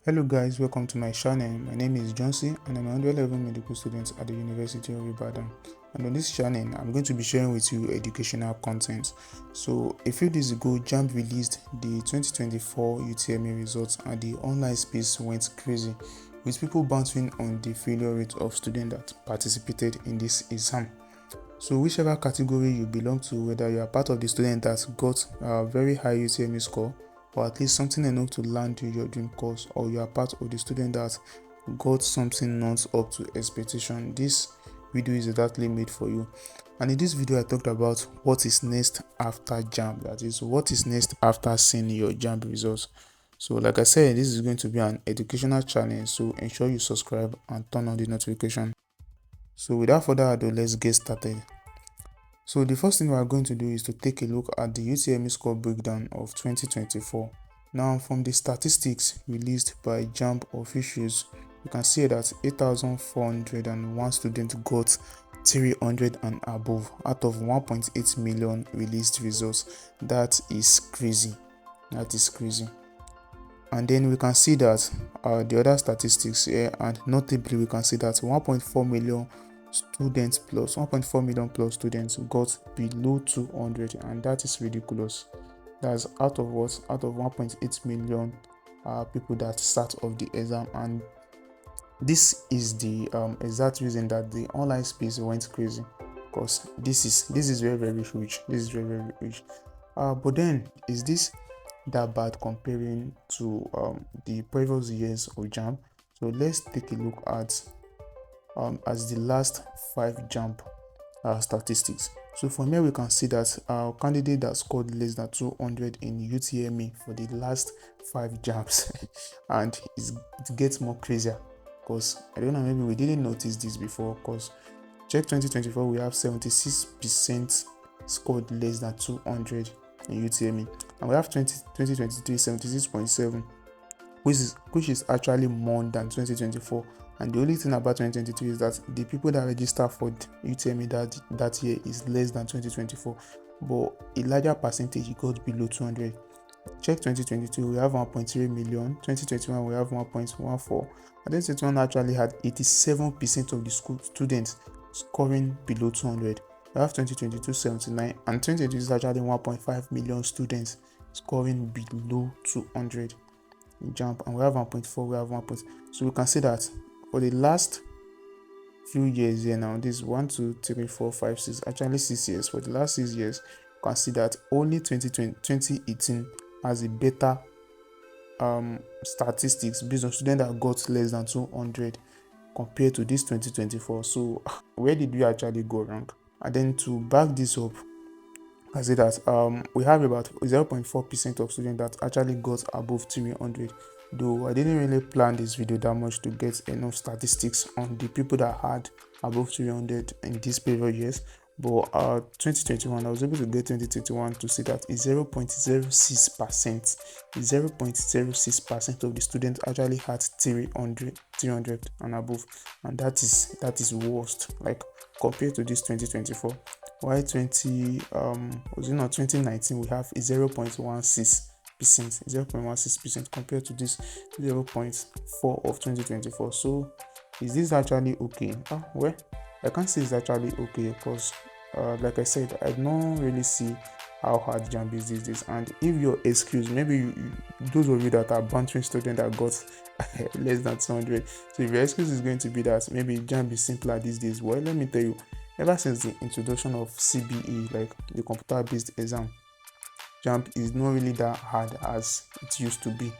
Hello guys, welcome to my channel. My name is Johnson and I'm a 100 level medical student at the University of Ibadan. And on this channel, I'm going to be sharing with you educational content. So a few days ago, JAMB released the 2024 UTME results and the online space went crazy, with people bouncing on the failure rate of students that participated in this exam. So whichever category you belong to, whether you are part of the student that got a very high UTME score or at least something enough to land you your dream course, or you are part of the student that got something not up to expectation, this video is exactly made for you. And in this video I talked about what is next after JAMB, that is what is next after seeing your JAMB results. So like I said, this is going to be an educational channel, so ensure you subscribe and turn on the notification. So without further ado, let's get started. So the first thing we are going to do is to take a look at the UTME score breakdown of 2024. Now, from the statistics released by JAMB officials, you can see that 8,401 students got 300 and above out of 1.8 million released results. That is crazy. That is crazy. And then we can see that the other statistics here, and notably we can see that 1.4 million students plus 1.4 million plus students got below 200, and that is ridiculous. That's out of 1.8 million people that start off the exam. And this is the exact reason that the online space went crazy, because this is very huge. This is very huge. But then, is this that bad comparing to the previous years of JAMB? So let's take a look at as the last 5 JAMB statistics. So from here we can see that our candidate that scored less than 200 in UTME for the last 5 JAMBs and it gets more crazier, because I don't know, maybe we didn't notice this before, because check 2024 we have 76% scored less than 200 in UTME, and we have 2023 76.7, which is actually more than 2024. And the only thing about 2023 is that the people that register for UTME that year is less than 2024, but a larger percentage got below 200. Check 2022, we have 1.3 million, 2021 we have 1.14, and 2021 actually had 87% of the school students scoring below 200. We have 2022 79, and 2022 is actually 1.5 million students scoring below 200 in JAMB, and we have 1.4, we have 1. So we can see that for the last few years here now, this 1 2 3 4 5 6, actually 6 years, for the last 6 years, you can see that only 2018 has a better statistics based on students that got less than 200 compared to this 2024. So where did we actually go wrong? And then to back this up, I say that we have about 0.4% of students that actually got above 300. Though I didn't really plan this video that much to get enough statistics on the people that had above 300 in these previous years, but 2021 I was able to get 2021 to see that 0.06%, 0.06% of the students actually had 300 and above, and that is worst, like, compared to this 2024. Why 2019 we have 0.16% compared to this 0.4 of 2024. So is this actually okay? Well, I can't say it's actually okay, because like I said, I don't really see how hard JAMB is these days. And if your excuse, maybe those of you that are bantering students that got less than 200, so if your excuse is going to be that maybe JAMB is simpler these days, well, let me tell you, ever since the introduction of CBE, like the computer-based exam, JAMB is not really that hard as it used to be.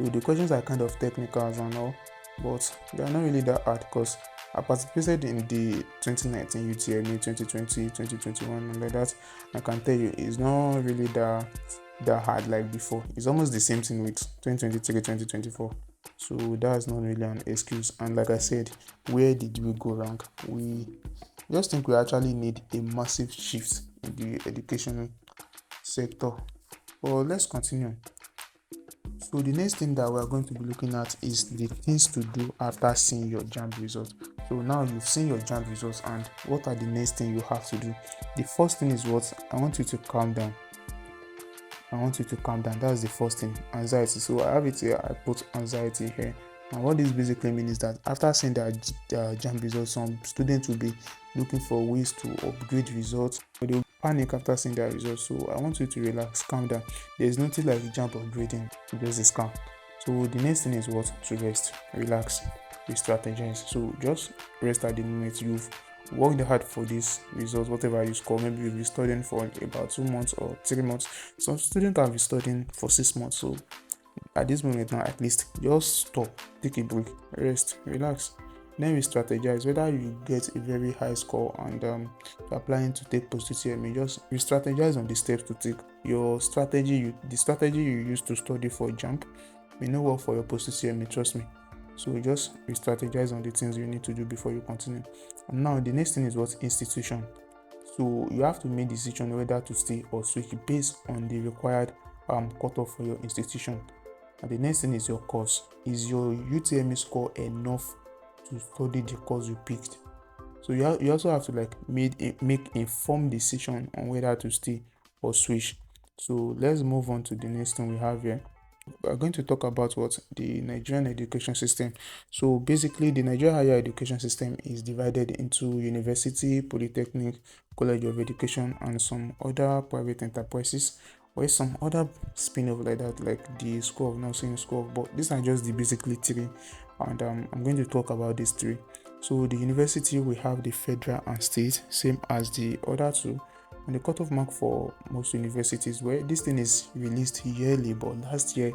The questions are kind of technical and all, but they are not really that hard, because I participated in the 2019 UTME, 2020, 2021, and like that. I can tell you it's not really that hard like before. It's almost the same thing with 2023, 2024. So that's not really an excuse. And like I said, where did we go wrong? We just think we actually need a massive shift in the education sector. Well, let's continue. So the next thing that we're going to be looking at is the things to do after seeing your JAMB results. So now you've seen your JAMB results, and what are the next things you have to do? The first thing is what? I want you to calm down. I want you to calm down. That's the first thing, anxiety. So I have it here, I put anxiety here. And what this basically means is that after seeing their JAMB results, some students will be looking for ways to upgrade results, or they will panic after seeing their results. So I want you to relax, calm down. There's nothing like JAMB upgrading, just is calm. So the next thing is what? To rest, relax, re-strategize. So just rest at the moment. You've worked hard for this result, whatever you score. Maybe you'll be studying for about 2 months or 3 months. Some students have been studying for 6 months. So at this moment now, at least just stop, take a break, rest, relax. Then we strategize. Whether you get a very high score and you're applying to take post UTME, just re-strategize on the steps to take. Your strategy, the strategy you use to study for JAMB may not work for your post UTME, trust me. So just re-strategize on the things you need to do before you continue. And now the next thing is what? Institution. So you have to make decision whether to stay or switch based on the required cutoff for your institution. And the next thing is your course. Is your UTME score enough to study the course you picked? So you also have to like make informed decision on whether to stay or switch. So let's move on to the next thing we have here. We're going to talk about what the Nigerian education system. So basically, the Nigerian higher education system is divided into university, polytechnic, college of education, and some other private enterprises, or some other spin-off like that, like the School of Nursing, School of. But these are just the basically three, and I'm going to talk about these three. So the university, we have the federal and state, same as the other two. And the cutoff mark for most universities, where this thing is released yearly, but last year,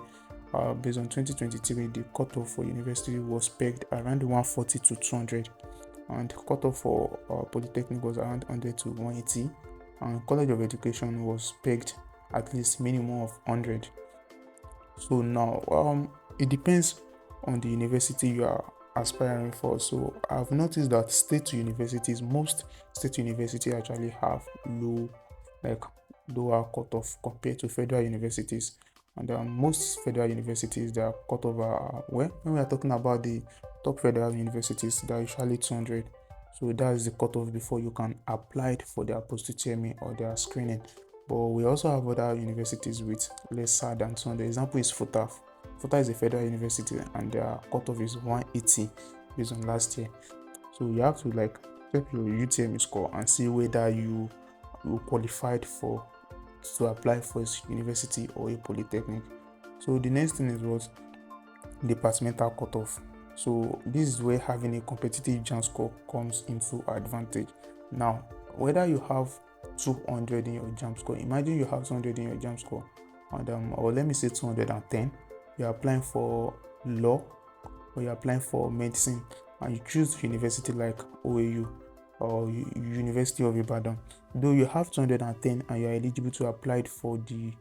based on 2023, the cutoff for university was pegged around 140 to 200, and cutoff for polytechnic was around 100 to 180, and college of education was pegged at least minimum of 100. So now it depends on the university you are aspiring for. So I've noticed that most state universities actually have lower cutoff compared to federal universities, and most federal universities, their cutoff are, well, when we are talking about the top federal universities, they are usually 200. So that is the cutoff before you can apply for their post UTME or their screening. But we also have other universities with lesser than 200. Example is FUTA. FUTA is a federal university and their cutoff is 180 based on last year. So you have to like check your UTME score and see whether you qualified to apply for a university or a polytechnic. So the next thing is what? Departmental cutoff. So this is where having a competitive JAMB score comes into advantage. Now, whether you have 200 in your JAMB score, imagine you have 200 in your JAMB score, and or let me say 210, you're applying for law or you're applying for medicine, and you choose university like OAU or University of Ibadan. Though you have 210 and you're eligible to apply for the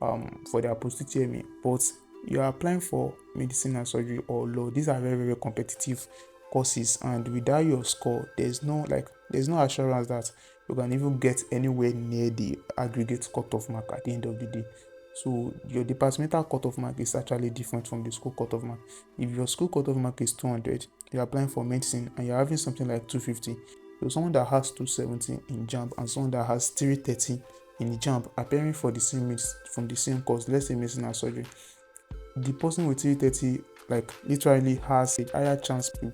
post UTME, but you are applying for medicine and surgery or law. These are very, very competitive courses, and without your score, there's no assurance that you can even get anywhere near the aggregate cutoff mark at the end of the day. So your departmental cutoff mark is actually different from the school cutoff mark. If your school cutoff mark is 200, you're applying for medicine and you're having something like 250. So someone that has 270 in JAMB and someone that has 330 in JAMB appearing for the same course, let's say medicine and surgery, the person with 330 like literally has a higher chance to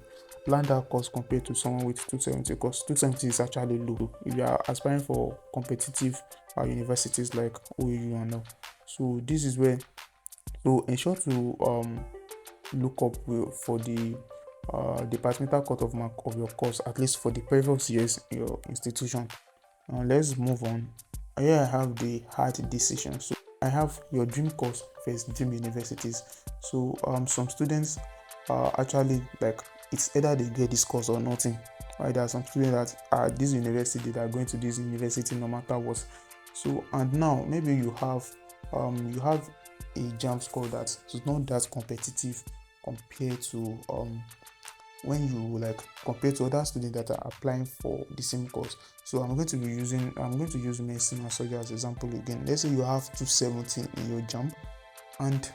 land that course compared to someone with 270, because 270 is actually low if you are aspiring for competitive universities like OAU and all. So this is where, so ensure to look up for the departmental cutoff mark of your course, at least for the previous years in your institution. Now let's move on. Here I have the hard decision. So I have your dream course versus dream universities. So some students actually like it's either they get this course or nothing. Right? There are some students that are this university that are going to this university no matter what. So and now maybe you have a JAMB score that is not that competitive compared to when you like compare to other students that are applying for the same course. So I'm going to use medicine and surgery as example again. Let's say you have 270 in your JAMB, and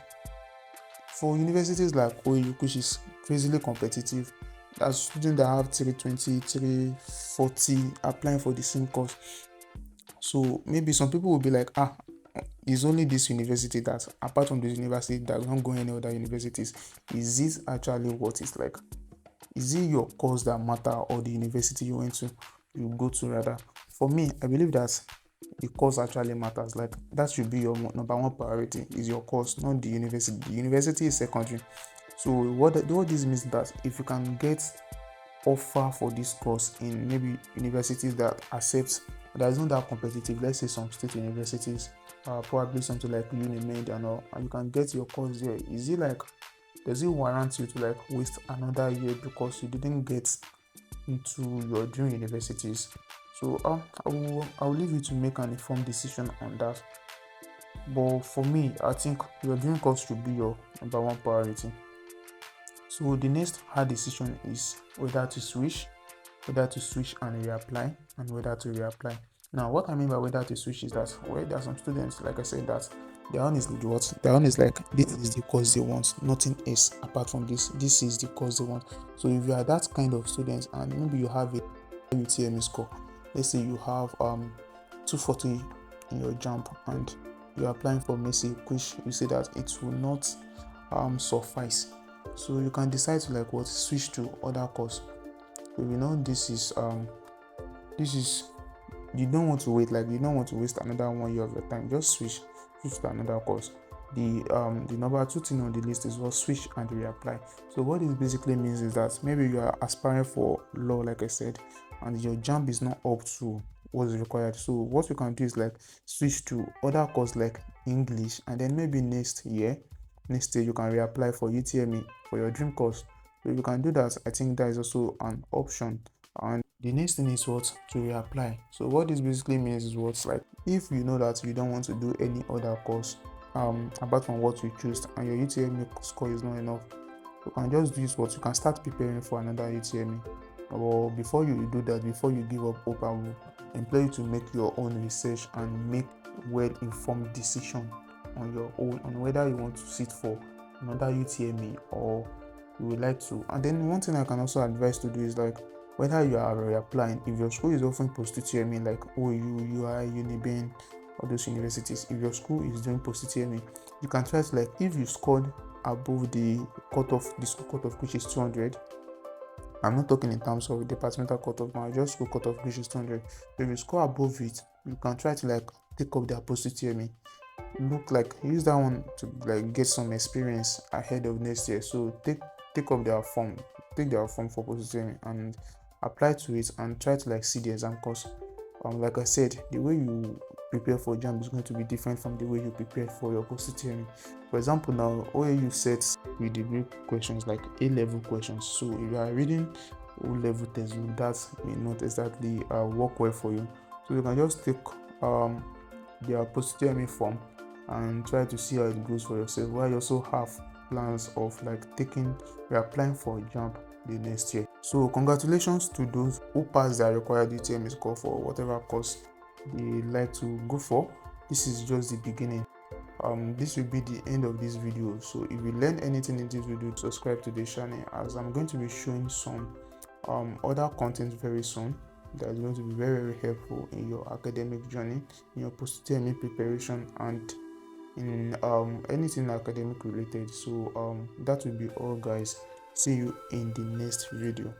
for universities like OAU, which is crazily competitive, there's students that have 320, 340 applying for the same course. So maybe some people will be like, it's only this university that, apart from this university, that don't go any other universities. Is this actually what it's like? Is it your course that matter, or the university you went to, you go to rather? For me, I believe that the course actually matters. Like, that should be your number one priority, is your course, not the university. The university is secondary. So what this means is that if you can get offer for this course in maybe universities that accept, that is not that competitive, let's say some state universities, probably something like UTME and all, and you can get your course there, is it like, does it warrant you to like waste another year because you didn't get into your dream universities? So I will leave you to make an informed decision on that. But for me, I think your dream course should be your number one priority. So the next hard decision is whether to switch, and reapply, and whether to reapply. Now, what I mean by whether to switch is that, well, there are some students, like I said, that their own is what their own is like, this is the course they want, nothing else apart from this. This is the course they want. So if you are that kind of student, and maybe you have a UTME score, let's say you have 240 in your JAMB, and you're applying for Messi, which you say that it will not suffice. So you can decide to like what, switch to other course. So this is you don't want to wait, like you don't want to waste another 1 year of your time. Just switch to another course. The number two thing on the list is what, switch and reapply. So what this basically means is that maybe you are aspiring for law, like I said, and your JAMB is not up to what is required. So what you can do is like switch to other course like English, and then maybe next year you can reapply for UTME for your dream course. So if you can do that, I think that is also an option. And the next thing is what, to reapply. So what this basically means is what, like, if you know that you don't want to do any other course apart from what you choose, and your UTME score is not enough, you can just do what, you can start preparing for another UTME. Or before you do that, before you give up hope, I will employ you to make your own research and make well-informed decision on your own on whether you want to sit for another UTME or you would like to. And then one thing I can also advise to do is like, whether you are reapplying, if your school is offering post UTME like OU, UI, Uniben, all those universities, if your school is doing post UTME, you can try to like, if you scored above the cutoff, the school cutoff, which is 200. I'm not talking in terms of departmental cutoff now, just school cutoff, which is 200. So if you score above it, you can try to like take up their post UTME. Look, like, use that one to like get some experience ahead of next year. So take up their form, take their form for post UTME and apply to it, and try to like see the exam course. Like I said, the way you prepare for JAMB is going to be different from the way you prepare for your post UTME. For example, now OAU sets with degree questions like A-level questions. So if you are reading O-level textbook, that may not exactly work well for you. So you can just take their post UTME form and try to see how it goes for yourself, while you also have plans of like applying for JAMB the next year. So congratulations to those who passed their required UTME score for whatever course they like to go for. This is just the beginning. This will be the end of this video. So if you learned anything in this video, subscribe to the channel, as I'm going to be showing some other content very soon that is going to be very helpful in your academic journey, in your post UTME preparation, and in anything academic related. So that will be all, guys. See you in the next video.